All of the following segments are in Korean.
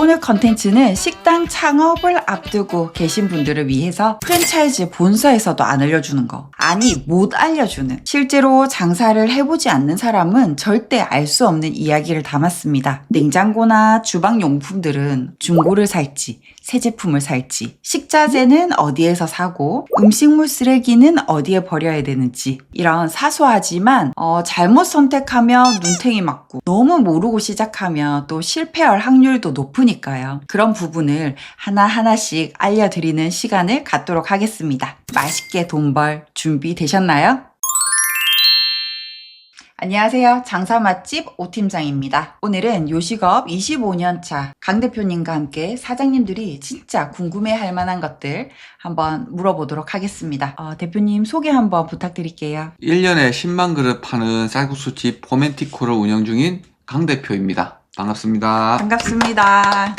오늘 컨텐츠는 식당 창업을 앞두고 계신 분들을 위해서 프랜차이즈 본사에서도 안 알려주는 거. 아니, 못 알려주는. 실제로 장사를 해보지 않는 사람은 절대 알 수 없는 이야기를 담았습니다. 냉장고나 주방용품들은 중고를 살지, 새 제품을 살지, 식자재는 어디에서 사고, 음식물 쓰레기는 어디에 버려야 되는지, 이런 사소하지만 잘못 선택하면 눈탱이 맞고, 너무 모르고 시작하면 또 실패할 확률도 높으니까요. 그런 부분을 하나하나씩 알려드리는 시간을 갖도록 하겠습니다. 맛있게 돈 벌 준비 되셨나요? 안녕하세요. 장사 맛집 오팀장입니다. 오늘은 요식업 25년차 강 대표님과 함께 사장님들이 진짜 궁금해할 만한 것들 한번 물어보도록 하겠습니다. 대표님 소개 한번 부탁드릴게요. 1년에 10만 그릇 파는 쌀국수집 포멘티코를 운영 중인 강 대표입니다. 반갑습니다. 반갑습니다.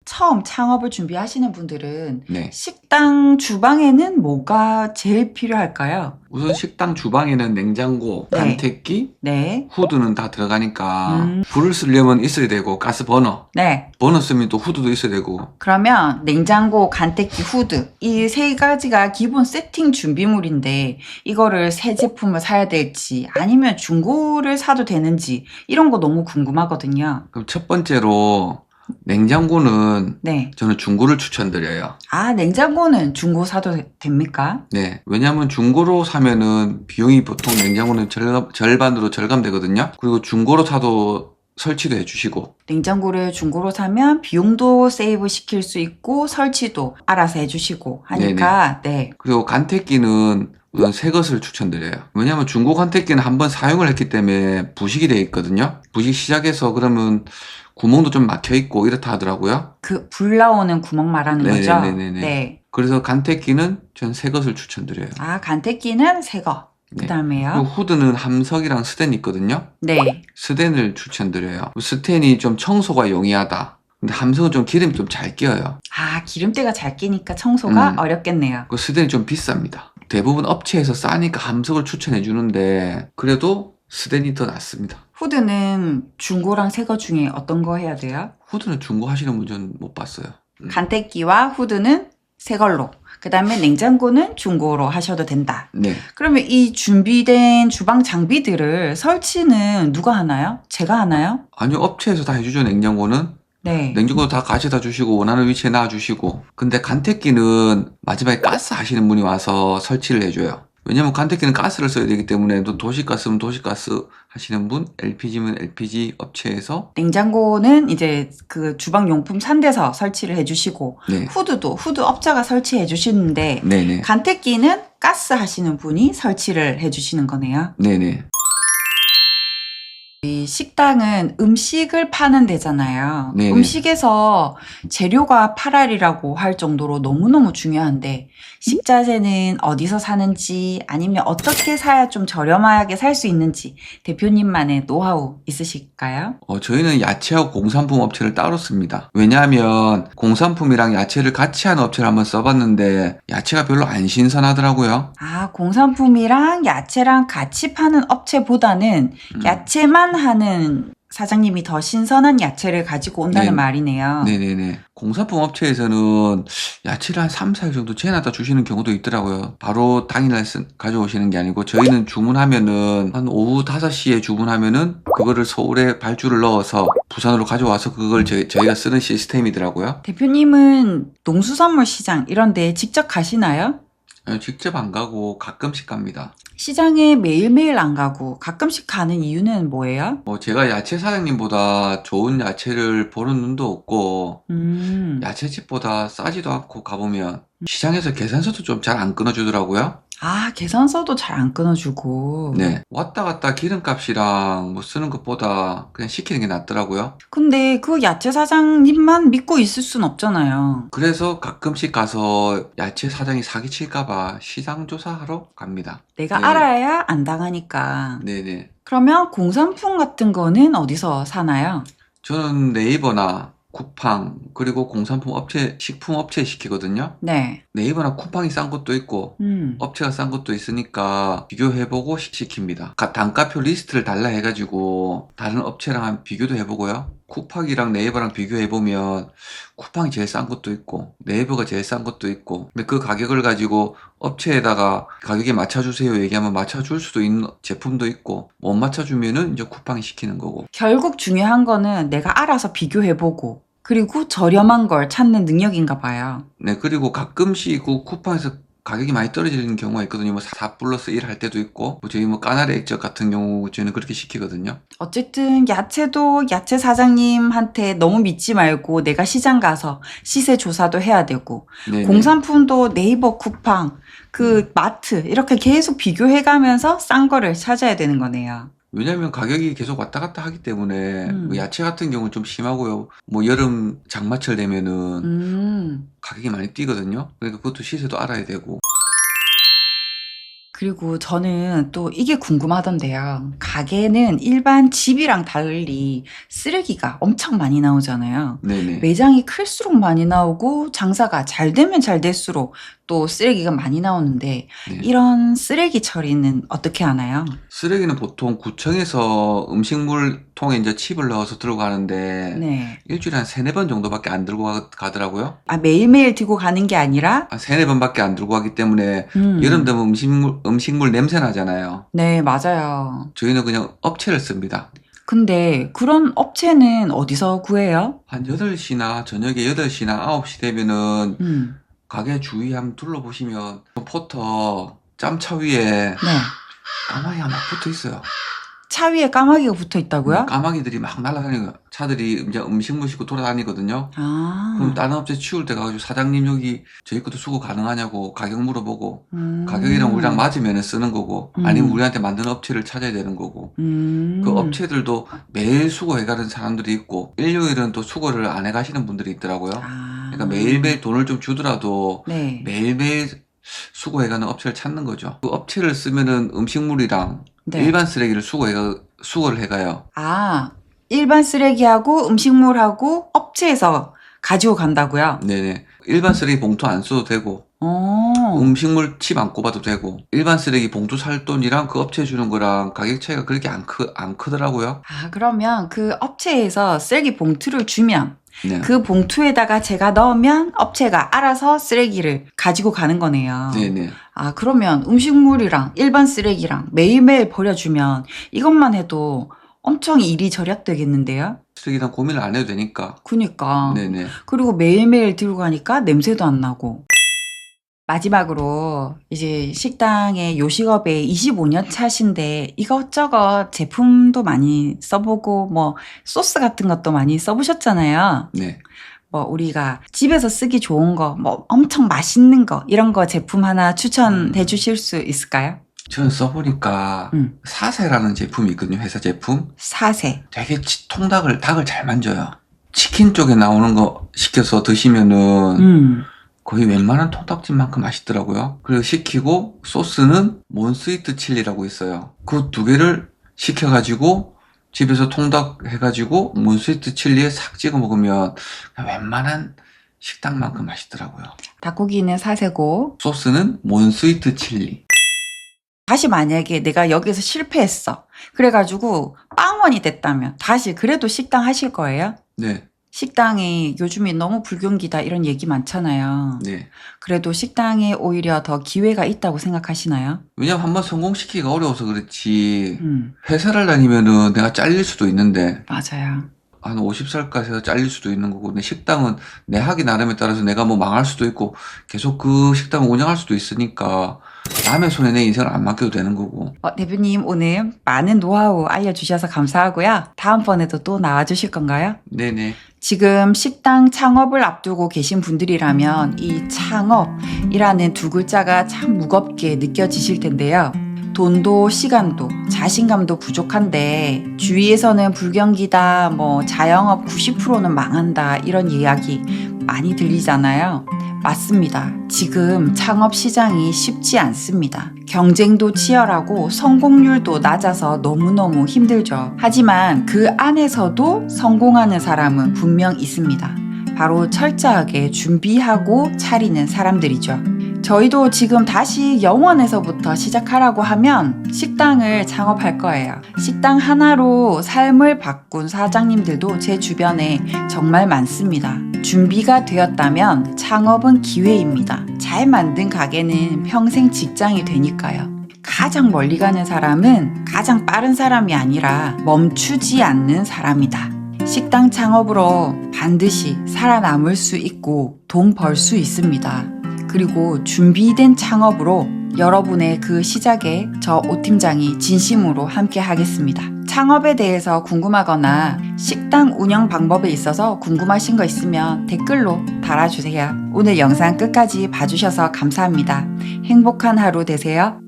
처음 창업을 준비하시는 분들은 네. 식당 주방에는 뭐가 제일 필요할까요? 우선 식당 주방에는 냉장고, 네. 간택기, 네. 후드는 다 들어가니까 불을 쓰려면 있어야 되고 가스 버너, 네. 버너 쓰면 또 후드도 있어야 되고. 그러면 냉장고, 간택기, 후드 이 세 가지가 기본 세팅 준비물인데 이거를 새 제품을 사야 될지 아니면 중고를 사도 되는지 이런 거 너무 궁금하거든요. 그럼 첫 번째로 냉장고는 네. 저는 중고를 추천드려요. 아, 냉장고는 중고 사도 됩니까? 네. 왜냐하면 중고로 사면은 비용이 보통 냉장고는 절반으로 절감되거든요. 그리고 중고로 사도 설치도 해주시고. 냉장고를 중고로 사면 비용도 세이브 시킬 수 있고 설치도 알아서 해주시고 하니까 네. 그리고 간택기는 우선 새 것을 추천드려요. 왜냐하면 중고 간택기는 한번 사용을 했기 때문에 부식이 되어 있거든요. 부식 시작해서 그러면 구멍도 좀 막혀 있고 이렇다 하더라고요. 그 불 나오는 구멍 말하는 거죠? 네. 그래서 간택기는 전 새 것을 추천드려요. 아, 간택기는 새 거. 네. 그다음에요. 그리고 후드는 함석이랑 스텐이 있거든요. 네. 스텐을 추천드려요. 스텐이 좀 청소가 용이하다. 근데 함석은 좀 기름이 좀 잘 끼어요. 아, 기름때가 잘 끼니까 청소가 어렵겠네요. 그 스텐이 좀 비쌉니다. 대부분 업체에서 싸니까 함석을 추천해 주는데 그래도 스텐이 더 낫습니다. 후드는 중고랑 새 거 중에 어떤 거 해야 돼요? 후드는 중고 하시는 분 전 못 봤어요. 간택기와 후드는 새 걸로. 그 다음에 냉장고는 중고로 하셔도 된다. 네. 그러면 이 준비된 주방 장비들을 설치는 누가 하나요? 제가 하나요? 아니요, 업체에서 다 해주죠. 냉장고는. 네. 냉장고도 다 가져다 주시고 원하는 위치에 놔주시고. 근데 간택기는 마지막에 가스 하시는 분이 와서 설치를 해줘요. 왜냐면 간택기는 가스를 써야 되기 때문에 또 도시가스면 도시가스 하시는 분, LPG면 LPG 업체에서. 냉장고는 이제 그 주방 용품 산 데서 설치를 해주시고 네. 후드도 후드 업자가 설치해 주시는데 네네. 간택기는 가스 하시는 분이 설치를 해주시는 거네요. 네네. 이 식당은 음식을 파는 데잖아요. 네네. 음식에서 재료가 8알이라고 할 정도로 너무너무 중요한데 식자재는 어디서 사는지 아니면 어떻게 사야 좀 저렴하게 살 수 있는지 대표님만의 노하우 있으실까요? 저희는 야채하고 공산품 업체를 따로 씁니다. 왜냐하면 공산품이랑 야채를 같이 하는 업체를 한번 써봤는데 야채가 별로 안 신선하더라고요. 아, 공산품이랑 야채랑 같이 파는 업체보다는 야채만 하는 사장님이 더 신선한 야채를 가지고 온다는 네. 말이네요. 네네네. 공산품 업체에서는 야채를 한 3, 4일 정도 재놨다 주시는 경우도 있더라고요. 바로 당일날 가져오시는 게 아니고 저희는 주문하면은 한 오후 5시에 주문하면은 그거를 서울에 발주를 넣어서 부산으로 가져와서 그걸 저희가 쓰는 시스템이더라고요. 대표님은 농수산물 시장 이런 데 직접 가시나요? 직접 안 가고 가끔씩 갑니다. 시장에 매일매일 안 가고 가끔씩 가는 이유는 뭐예요? 제가 야채 사장님보다 좋은 야채를 보는 눈도 없고 야채집보다 싸지도 않고 가보면 시장에서 계산서도 좀 잘 안 끊어주더라고요. 아, 계산서도 잘 안 끊어주고. 네. 왔다 갔다 기름값이랑 뭐 쓰는 것보다 그냥 시키는 게 낫더라고요. 근데 그 야채 사장님만 믿고 있을 순 없잖아요. 그래서 가끔씩 가서 야채 사장이 사기칠까봐 시장 조사하러 갑니다. 내가 네. 알아야 안 당하니까. 네네. 그러면 공산품 같은 거는 어디서 사나요? 저는 네이버나 쿠팡 그리고 공산품 업체, 식품 업체에 시키거든요. 네. 네이버나 쿠팡이 싼 것도 있고 업체가 싼 것도 있으니까 비교해보고 시킵니다. 단가표 리스트를 달라 해가지고 다른 업체랑 비교도 해보고요. 쿠팡이랑 네이버랑 비교해보면 쿠팡이 제일 싼 것도 있고 네이버가 제일 싼 것도 있고, 근데 그 가격을 가지고 업체에다가 가격에 맞춰주세요 얘기하면 맞춰줄 수도 있는 제품도 있고, 못 맞춰주면은 이제 쿠팡이 시키는 거고. 결국 중요한 거는 내가 알아서 비교해보고 그리고 저렴한 걸 찾는 능력인가 봐요. 네, 그리고 가끔씩 그 쿠팡에서 가격이 많이 떨어지는 경우가 있거든요. 뭐 4 플러스 1 할 때도 있고, 뭐 저희 뭐 까나리 액젓 같은 경우 저희는 그렇게 시키거든요. 어쨌든 야채도 야채 사장님한테 너무 믿지 말고 내가 시장 가서 시세 조사도 해야 되고, 네네. 공산품도 네이버 쿠팡, 그 마트 이렇게 계속 비교해가면서 싼 거를 찾아야 되는 거네요. 왜냐면 가격이 계속 왔다 갔다 하기 때문에, 뭐 음. 야채 같은 경우는 좀 심하고요. 뭐 여름 장마철 되면은 가격이 많이 뛰거든요. 그러니까 그것도 시세도 알아야 되고. 그리고 저는 또 이게 궁금하던데요. 가게는 일반 집이랑 달리 쓰레기가 엄청 많이 나오잖아요. 네네. 매장이 클수록 많이 나오고 장사가 잘 되면 잘 될수록 또 쓰레기가 많이 나오는데, 네. 이런 쓰레기 처리는 어떻게 하나요? 쓰레기는 보통 구청에서 음식물 통에 이제 칩을 넣어서 들고 가는데, 네. 일주일에 한 3-4번 정도밖에 안 들고 가더라고요. 아, 매일매일 들고 가는 게 아니라? 한 3-4번밖에 안 들고 가기 때문에 음. 여름 되면 음식물 냄새 나잖아요. 네, 맞아요. 저희는 그냥 업체를 씁니다. 근데 그런 업체는 어디서 구해요? 한 8시나 저녁에 8시나 9시 되면은 음. 가게 주위 한번 둘러보시면 포터 짬차 위에 네. 까마귀가 막 붙어 있어요. 차 위에 까마귀가 붙어 있다고요? 까마귀들이 막 날아다니는 거야. 차들이 이제 음식물 싣고 돌아다니거든요. 아. 그럼 다른 업체 치울 때 가가지고 사장님 여기 저희 것도 수거 가능하냐고 가격 물어보고, 가격이랑 우리랑 맞으면 쓰는 거고, 아니면 우리한테 만드는 업체를 찾아야 되는 거고. 그 업체들도 매일 수거해가는 사람들이 있고, 일요일은 또 수거를 안 해가시는 분들이 있더라고요. 그러니까 매일매일 돈을 좀 주더라도 네. 매일매일 수거해가는 업체를 찾는 거죠. 그 업체를 쓰면은 음식물이랑 네. 일반 쓰레기를 수거를 해가요. 아, 일반 쓰레기하고 음식물하고 업체에서 가지고 간다고요? 네네. 일반 쓰레기 봉투 안 써도 되고, 어. 음식물 칩 안 꼽아도 되고, 일반 쓰레기 봉투 살 돈이랑 그 업체 주는 거랑 가격 차이가 그렇게 안 크더라고요. 아, 그러면 그 업체에서 쓰레기 봉투를 주면 네. 그 봉투에다가 제가 넣으면 업체가 알아서 쓰레기를 가지고 가는 거네요. 네네. 아, 그러면 음식물이랑 일반 쓰레기랑 매일매일 버려주면 이것만 해도 엄청 일이 절약되겠는데요? 쓰레기랑 고민을 안 해도 되니까. 그니까. 네네. 그리고 매일매일 들고 가니까 냄새도 안 나고. 마지막으로 이제 식당의 요식업에 25년 차신데 이것저것 제품도 많이 써보고 뭐 소스 같은 것도 많이 써보셨잖아요. 네. 뭐 우리가 집에서 쓰기 좋은 거, 뭐 엄청 맛있는 거 이런 거 제품 하나 추천해 주실 수 있을까요? 저는 써보니까 사세라는 제품이 있거든요. 회사 제품. 사세. 되게 닭을 잘 만져요. 치킨 쪽에 나오는 거 시켜서 드시면은 거의 웬만한 통닭집만큼 맛있더라고요. 그리고 시키고 소스는 몬스위트 칠리라고 있어요. 그 2개를 시켜가지고 집에서 통닭 해가지고 몬스위트 칠리에 싹 찍어 먹으면 웬만한 식당만큼 맛있더라고요. 닭고기는 사세고. 소스는 몬스위트 칠리. 다시 만약에 내가 여기서 실패했어. 그래가지고 빵원이 됐다면 다시 그래도 식당 하실 거예요? 네. 식당이 요즘에 너무 불경기다 이런 얘기 많잖아요. 네. 그래도 식당에 오히려 더 기회가 있다고 생각하시나요? 왜냐면 한번 성공시키기가 어려워서 그렇지, 회사를 다니면은 내가 잘릴 수도 있는데, 맞아요. 한 50살까지 해서 잘릴 수도 있는 거고, 내 식당은 내 하기 나름에 따라서 내가 뭐 망할 수도 있고, 계속 그 식당을 운영할 수도 있으니까, 남의 손에 내 인생을 안 맡겨도 되는 거고. 대표님 오늘 많은 노하우 알려주셔서 감사하고요. 다음번에도 또 나와주실 건가요? 네네. 지금 식당 창업을 앞두고 계신 분들이라면 이 창업이라는 2글자가 참 무겁게 느껴지실 텐데요. 돈도 시간도 자신감도 부족한데 주위에서는 불경기다, 뭐 자영업 90%는 망한다 이런 이야기 많이 들리잖아요. 맞습니다. 지금 창업 시장이 쉽지 않습니다. 경쟁도 치열하고 성공률도 낮아서 너무너무 힘들죠. 하지만 그 안에서도 성공하는 사람은 분명 있습니다. 바로 철저하게 준비하고 차리는 사람들이죠. 저희도 지금 다시 영원에서부터 시작하라고 하면 식당을 창업할 거예요. 식당 하나로 삶을 바꾼 사장님들도 제 주변에 정말 많습니다. 준비가 되었다면 창업은 기회입니다. 잘 만든 가게는 평생 직장이 되니까요. 가장 멀리 가는 사람은 가장 빠른 사람이 아니라 멈추지 않는 사람이다. 식당 창업으로 반드시 살아남을 수 있고 돈 벌 수 있습니다. 그리고 준비된 창업으로 여러분의 그 시작에 저 오 팀장이 진심으로 함께 하겠습니다. 창업에 대해서 궁금하거나 식당 운영 방법에 있어서 궁금하신 거 있으면 댓글로 달아주세요. 오늘 영상 끝까지 봐주셔서 감사합니다. 행복한 하루 되세요.